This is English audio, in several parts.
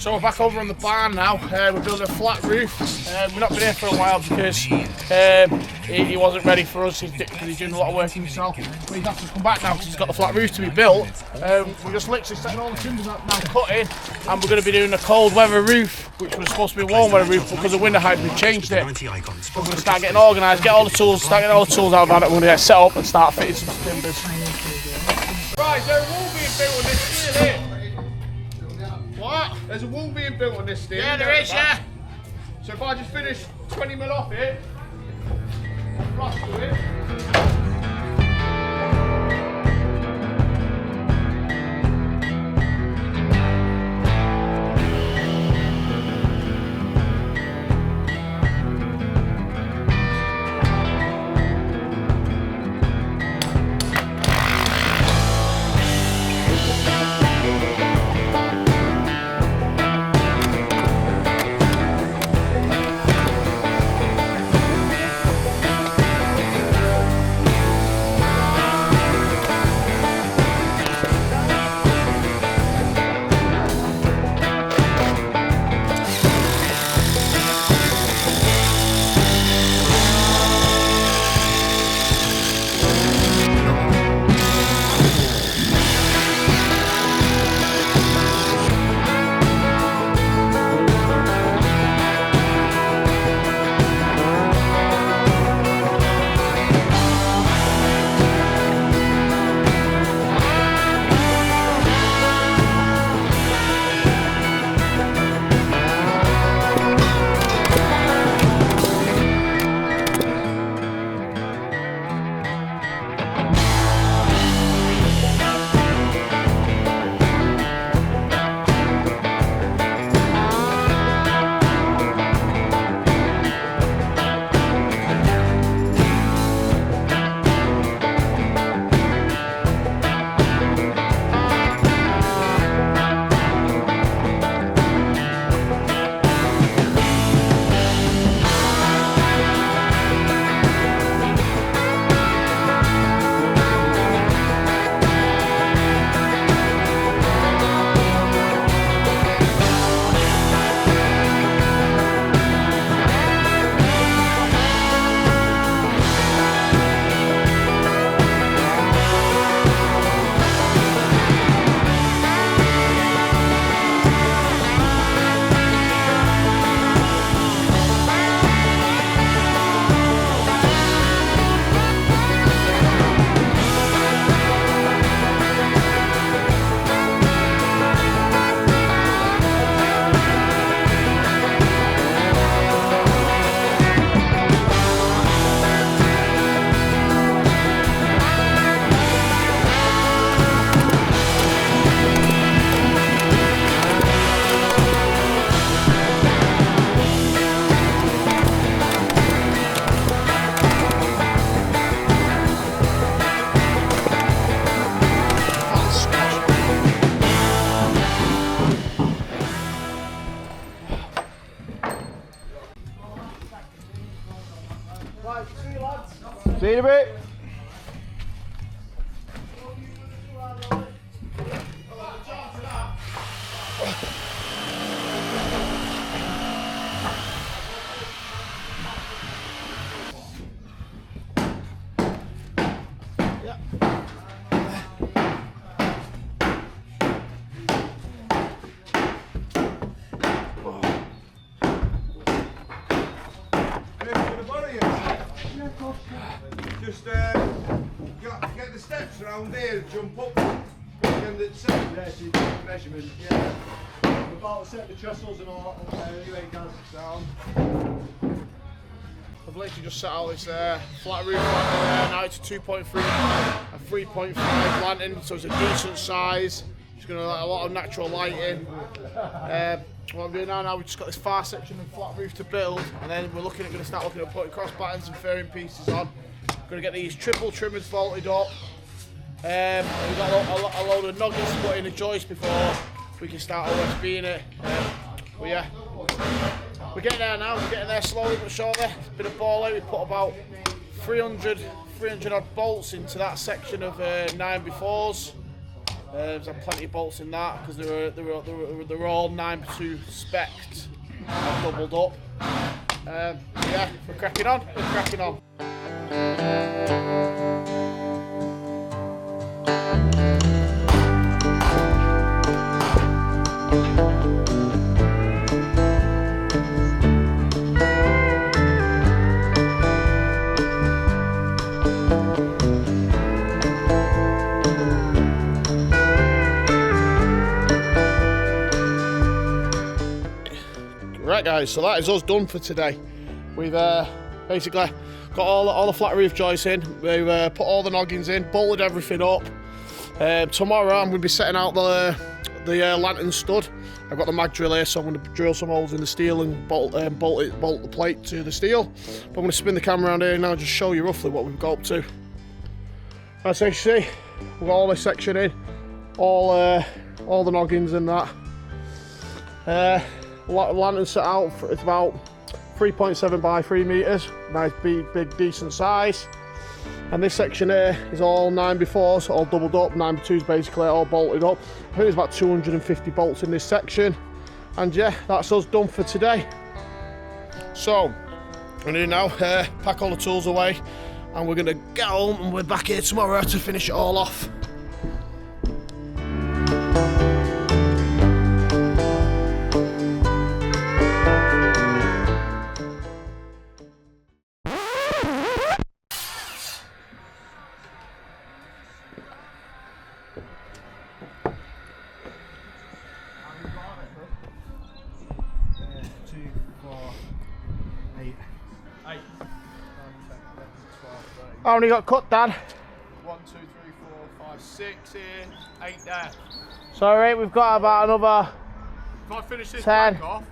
So we're back over on the barn now. We're building a flat roof. We've not been here for a while because he wasn't ready for us. He's doing a lot of work himself. But he's have to come back now because he's got the flat roof to be built. We're just literally setting all the timbers up now, cutting, and we're going to be doing a cold weather roof, which was supposed to be a warm weather roof, but because of winter height we've changed it. We're going to start getting organised, get all the tools, start getting all the tools out of that. We're going to get set up and start fitting some timbers. Right, there will be a built on this steel here. What? There's a wall being built on this steel. Yeah, there is, yeah. So if I just finish 20mm off it, flush to it. See you in a bit. Just get the steps around there, jump up, and it's there, so you take the measurement. Yeah. We're about to set the trestles and all that up there anyway, guys. Sound. I've literally just set out this flat roof lantern there. Now it's a 2.3 and 3.5 lantern, so it's a decent size. It's going to let a lot of natural light in. What I'm doing now, we've just got this far section of flat roof to build, and then we're going to start looking at putting cross battens and fairing pieces on. Going to get these triple trimmers bolted up. We've got a load of nuggets to put in a joist before we can start OSBing it. But yeah, we're getting there now. We're getting there slowly but surely. It's been a ball out. We put about 300 odd bolts into that section of 9x4s. There's plenty of bolts in that because they were all 9x2 spec'd and doubled up. Yeah, we're cracking on. We're cracking on. Right guys, so that is us done for today. We've basically got all the flat roof joists in. We've put all the noggins in, bolted everything up. Tomorrow I'm going to be setting out the lantern stud. I've got the mag drill here, so I'm going to drill some holes in the steel and bolt the plate to the steel. But I'm going to spin the camera around here now and just show you roughly what we've got up to. As you see, we've got all this section in, all the noggins and that. Lantern set out, it's about 3.7 by 3 metres, nice big decent size. And this section here is all 9x4s, all doubled up, 9x2s basically, all bolted up. I think there's about 250 bolts in this section. And yeah, that's us done for today. So, I'm going to do now, pack all the tools away, and we're going to get home and we're back here tomorrow to finish it all off. How many got cut, Dad? 1, 2, 3, 4, 5, 6 here, 8 there. Sorry, we've got about another If I finish this 10. plank off,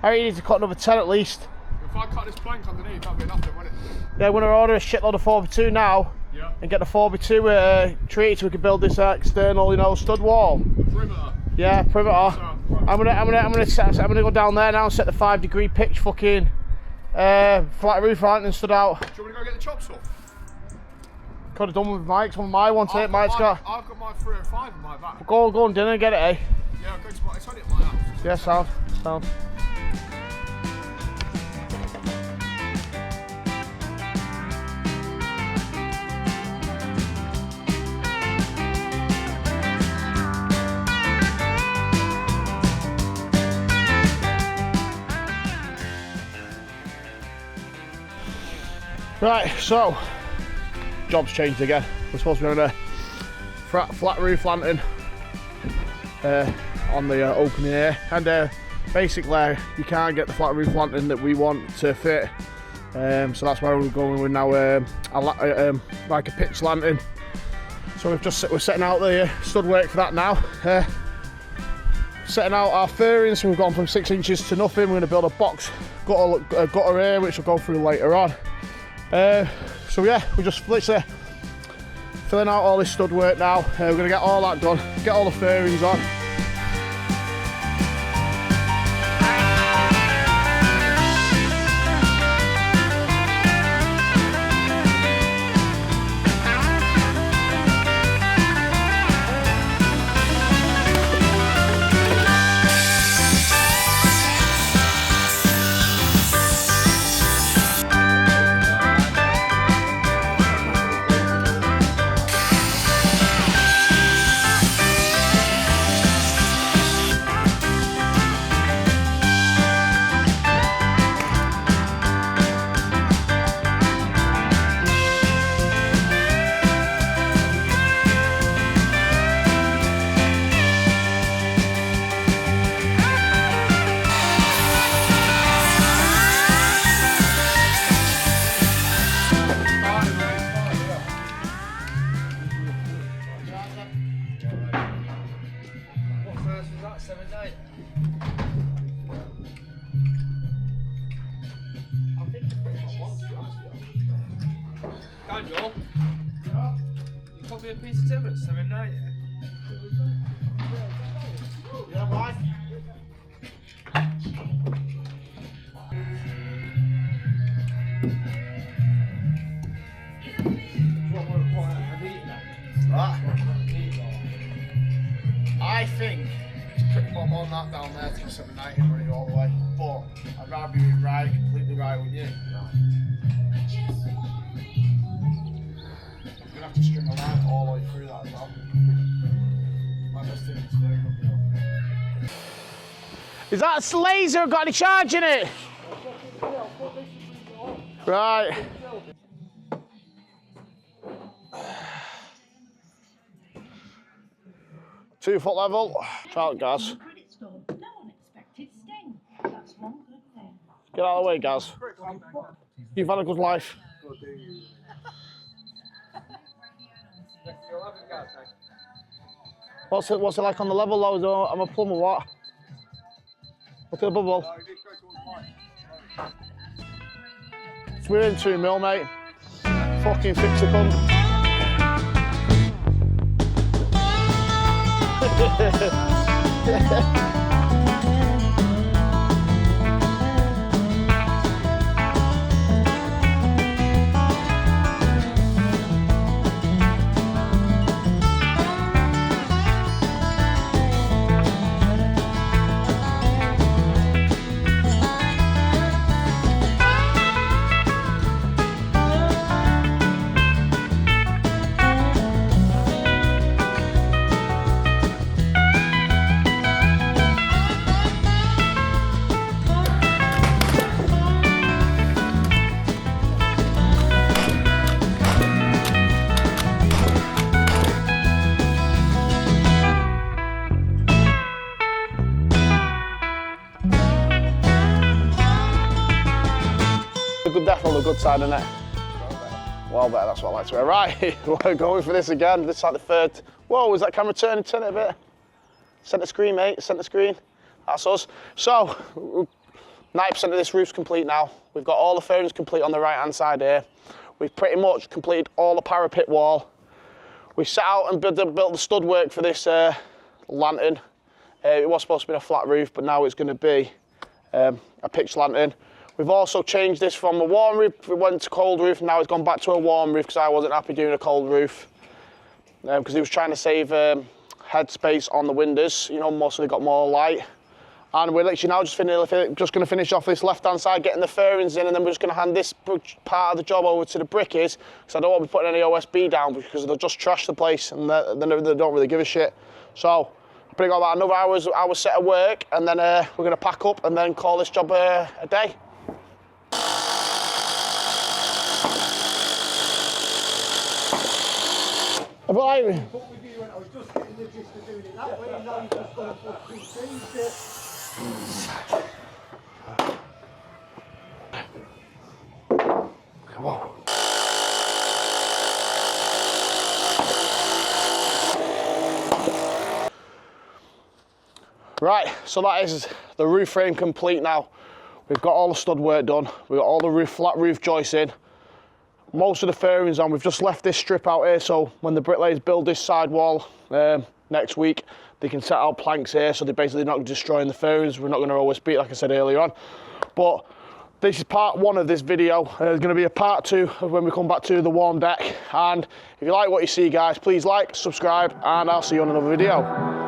I think you need to cut another 10 at least. if I cut this plank underneath, that'll be enough then, won't it? Yeah, we're going to order a shitload of 4x2 now. Yeah. And get the 4x2 treated so we can build this external, you know, stud wall. Perimeter. Yeah, perimeter. So, I'm gonna go down there now and set the 5-degree pitch fucking flat roof lantern stood out. do you want to go get the chop saw? Could have done with Mike's, one of my ones here. Mike's got. I've got my 305 in my back. Go on dinner and get it, eh? Yeah, I'll go to my, it's only at my house. Yeah, sound. Right, so job's changed again. We're supposed to be on a flat roof lantern on the opening here, and basically you can't get the flat roof lantern that we want to fit. So that's why we're going with now like a pitch lantern. So we're setting out the stud work for that now. Setting out our fairings, so we've gone from 6 inches to nothing. We're going to build a box gutter here, which we'll go through later on. So yeah, we're just literally filling out all this stud work now. We're going to get all that done, get all the fairings on. Daniel, you cut me a piece of timber at 790. Yeah, why? I'm on that down there to 790 and run it all the way. But I'd rather be right, completely right with you. I'm gonna have to string a line all the way through that as well. My best thing is very uphill. Is that a laser got any charge in it? Right. Two foot level, trout Gaz. No unexpected sting. That's one good thing. Get out of the way, Gaz. You've had a good life. What's it like on the level though? I'm a plumber, what? Look at the bubble. We're in 2 mil, mate. Fucking fix the cunt. Definitely the good side, isn't it? Well better, that's what I like to hear. Right, we're going for this again. This is like the third. Whoa, is that camera turning? Turn it a bit. Centre screen, mate, centre screen. That's us. So, 90% of this roof's complete now. We've got all the fairings complete on the right-hand side here. We've pretty much completed all the parapet wall. We set out and built the stud work for this lantern. It was supposed to be a flat roof, but now it's going to be a pitch lantern. We've also changed this from a warm roof, we went to cold roof, now it's gone back to a warm roof because I wasn't happy doing a cold roof. Because he was trying to save head space on the windows, you know, so they got more light. And we're literally now just going to finish off this left-hand side, getting the fairings in, and then we're just going to hand this part of the job over to the brickies, because I don't want to be putting any OSB down, because they'll just trash the place, and they don't really give a shit. So, I think I've got about another hour set of work, and then we're going to pack up, and then call this job a day. But I was just getting the gist of doing it that way, and now you've just got to fucking change it. Whoa. Right, so that is the roof frame complete now. We've got all the stud work done. We've got all the flat roof joists in. Most of the fairings on. We've just left this strip out here, so when the bricklayers build this side wall next week, they can set out planks here, so they're basically not destroying the fairings. We're not going to always beat, like I said earlier on. But this is part 1 of this video. There's going to be a part 2 of when we come back to the warm deck. And if you like what you see, guys, please like, subscribe, and I'll see you on another video.